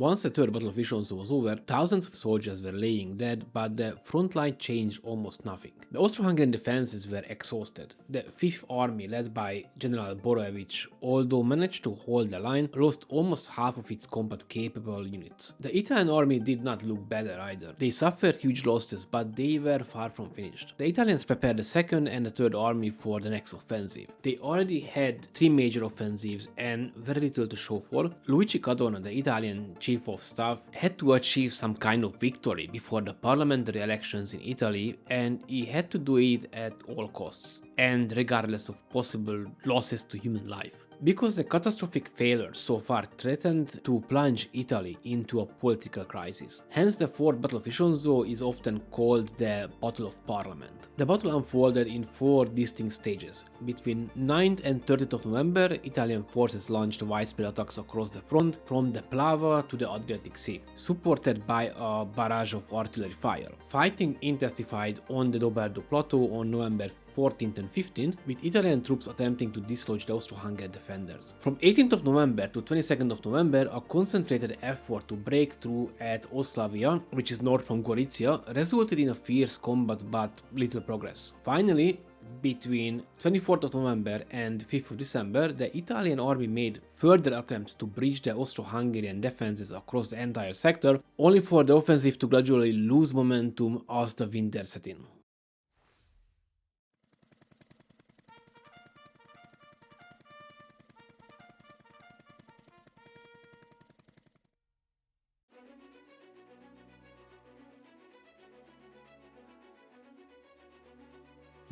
Once the Third Battle of Isonzo was over, thousands of soldiers were laying dead, but the front line changed almost nothing. The Austro-Hungarian defenses were exhausted. The Fifth Army, led by General Boroević, although managed to hold the line, lost almost half of its combat-capable units. The Italian army did not look better either. They suffered huge losses, but they were far from finished. The Italians prepared the Second and the Third Army for the next offensive. They already had 3 major offensives and very little to show for. Luigi Cadorna, the Italian chief of staff, had to achieve some kind of victory before the parliamentary elections in Italy, and he had to do it at all costs, and regardless of possible losses to human life. Because the catastrophic failure so far threatened to plunge Italy into a political crisis. Hence the Fourth Battle of Isonzo is often called the Battle of Parliament. The battle unfolded in 4 distinct stages. Between 9th and 30th of November, Italian forces launched widespread attacks across the front from the Plava to the Adriatic Sea, supported by a barrage of artillery fire. Fighting intensified on the Doberdo Plateau on November 14th and 15th, with Italian troops attempting to dislodge the Austro-Hungarian defenders. From 18th of November to 22nd of November, a concentrated effort to break through at Oslavia, which is north from Gorizia, resulted in a fierce combat but little progress. Finally, between 24th of November and 5th of December, the Italian army made further attempts to breach the Austro-Hungarian defenses across the entire sector, only for the offensive to gradually lose momentum as the winter set in.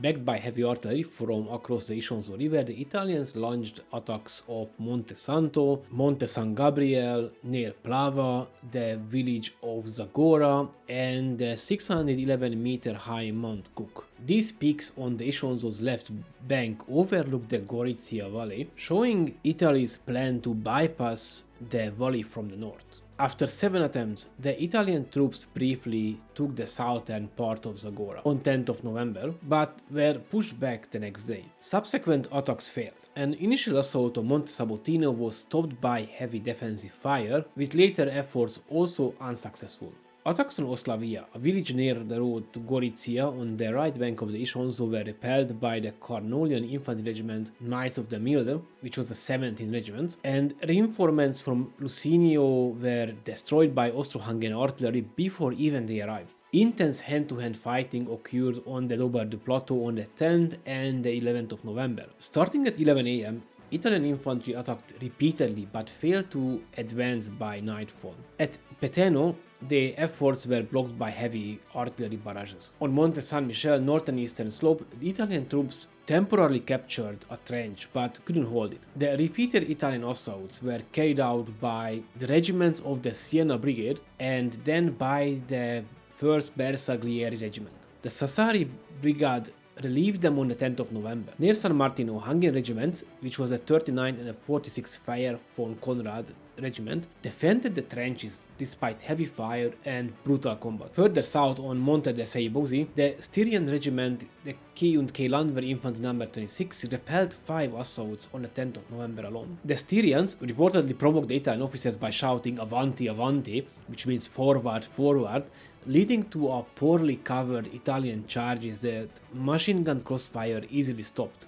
Backed by heavy artillery from across the Isonzo River, the Italians launched attacks of Monte Santo, Monte San Gabriel, near Plava, the village of Zagora, and the 611-meter high Mount Cook. These peaks on the Isonzo's left bank overlook the Gorizia valley, showing Italy's plan to bypass the valley from the north. After 7 attempts, the Italian troops briefly took the southern part of Zagora on 10th of November, but were pushed back the next day. Subsequent attacks failed. An initial assault on Monte Sabotino was stopped by heavy defensive fire, with later efforts also unsuccessful. Attacks on Oslavia, a village near the road to Gorizia on the right bank of the Isonzo, were repelled by the Carnolian Infantry Regiment Knights of the Milde, which was the 17th Regiment, and reinforcements from Lucinio were destroyed by Austro-Hungarian artillery before even they arrived. Intense hand-to-hand fighting occurred on the Doberdo Plateau on the 10th and the 11th of November. Starting at 11 am, Italian infantry attacked repeatedly but failed to advance by nightfall. At Peteno, the efforts were blocked by heavy artillery barrages. On Monte San Michel, north and eastern slope, the Italian troops temporarily captured a trench but couldn't hold it. The repeated Italian assaults were carried out by the regiments of the Siena Brigade and then by the 1st Bersaglieri Regiment. The Sassari Brigade relieved them on the 10th of November. Near San Martino, Hungarian regiments, which was the 39th and the 46th Fire von Konrad Regiment, defended the trenches despite heavy fire and brutal combat. Further south on Monte de Seibosi, the Styrian regiment, the K und K Landwehr Infantry No. 26, repelled 5 assaults on the 10th of November alone. The Styrians reportedly provoked the Italian officers by shouting "Avanti, Avanti," which means forward, forward, leading to a poorly covered Italian charges that machine gun crossfire easily stopped.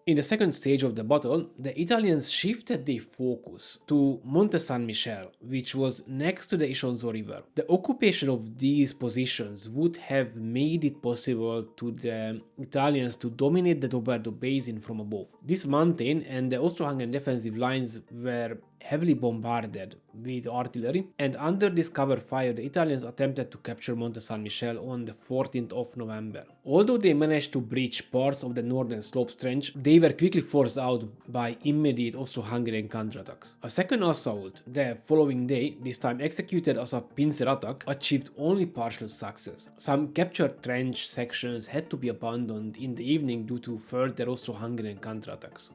In the second stage of the battle, the Italians shifted their focus to Monte San Michel, which was next to the Isonzo River. The occupation of these positions would have made it possible to the Italians to dominate the Doberdo Basin from above. This mountain and the Austro-Hungarian defensive lines were heavily bombarded with artillery, and under this cover fire the Italians attempted to capture Monte San Michel on the 14th of November. Although they managed to breach parts of the northern slopes trench, they were quickly forced out by immediate Austro-Hungarian counterattacks. A second assault the following day, this time executed as a pincer attack, achieved only partial success. Some captured trench sections had to be abandoned in the evening due to further Austro-Hungarian counterattacks.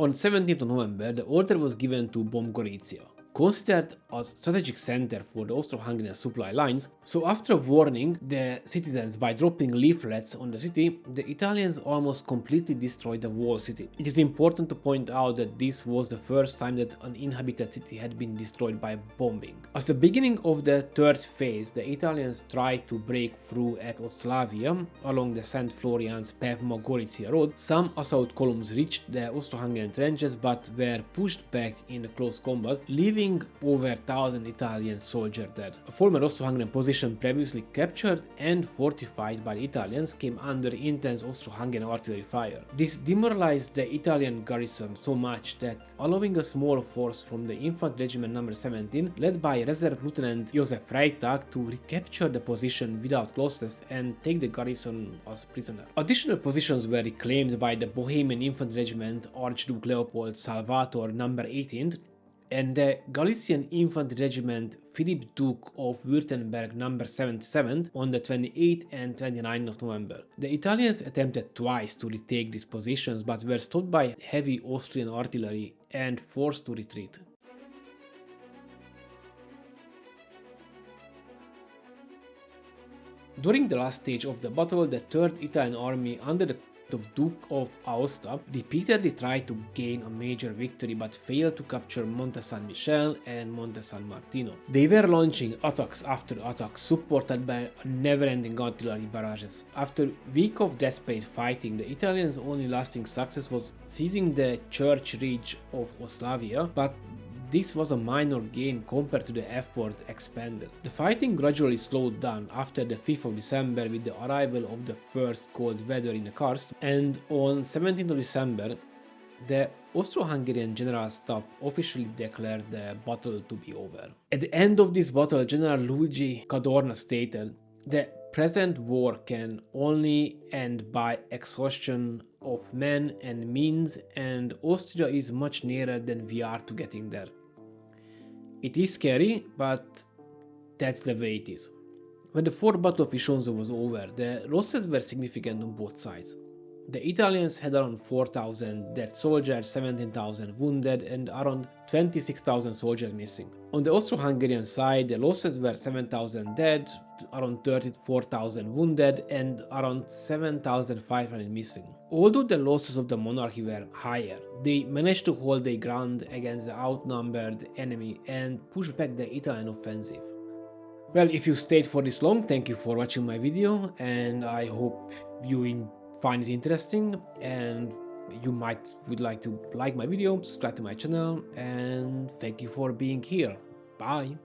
On 17th of November, the order was given to bomb Gorizia. considered a strategic center for the Austro-Hungarian supply lines, so after warning the citizens by dropping leaflets on the city, the Italians almost completely destroyed the whole city. It is important to point out that this was the first time that an inhabited city had been destroyed by bombing. As the beginning of the third phase, the Italians tried to break through at Oslavia along the St. Florian's Pevma-Gorizia road. Some assault columns reached the Austro-Hungarian trenches but were pushed back in close combat, leaving over 1,000 Italian soldiers dead. A former Austro-Hungarian position previously captured and fortified by the Italians came under intense Austro-Hungarian artillery fire. This demoralized the Italian garrison so much that, allowing a small force from the Infantry Regiment No. 17, led by Reserve Lieutenant Josef Freitag, to recapture the position without losses and take the garrison as prisoner. Additional positions were reclaimed by the Bohemian Infantry Regiment Archduke Leopold Salvator No. 18 and the Galician Infantry Regiment Philip Duke of Württemberg No. 77 on the 28th and 29th of November. The Italians attempted twice to retake these positions but were stopped by heavy Austrian artillery and forced to retreat. During the last stage of the battle, the 3rd Italian Army under the of Duke of Aosta repeatedly tried to gain a major victory but failed to capture Monte San Michel and Monte San Martino. They were launching attacks after attacks supported by never-ending artillery barrages. After a week of desperate fighting, the Italians' only lasting success was seizing the Church Ridge of Oslavia, but this was a minor gain compared to the effort expended. The fighting gradually slowed down after the 5th of December with the arrival of the first cold weather in the Karst, and on 17th of December, the Austro-Hungarian General Staff officially declared the battle to be over. At the end of this battle, General Luigi Cadorna stated, "The present war can only end by exhaustion of men and means, and Austria is much nearer than we are to getting there. It is scary, but that's the way it is." When the fourth Battle of Isonzo was over, the losses were significant on both sides. The Italians had around 4,000 dead soldiers, 17,000 wounded, and around 26,000 soldiers missing. On the Austro-Hungarian side, the losses were 7,000 dead, around 34,000 wounded, and around 7,500 missing. Although the losses of the monarchy were higher, they managed to hold their ground against the outnumbered enemy and push back the Italian offensive. Well, if you stayed for this long, thank you for watching my video, and I hope you find it interesting, and you would like to like my video, subscribe to my channel, and thank you for being here. Bye!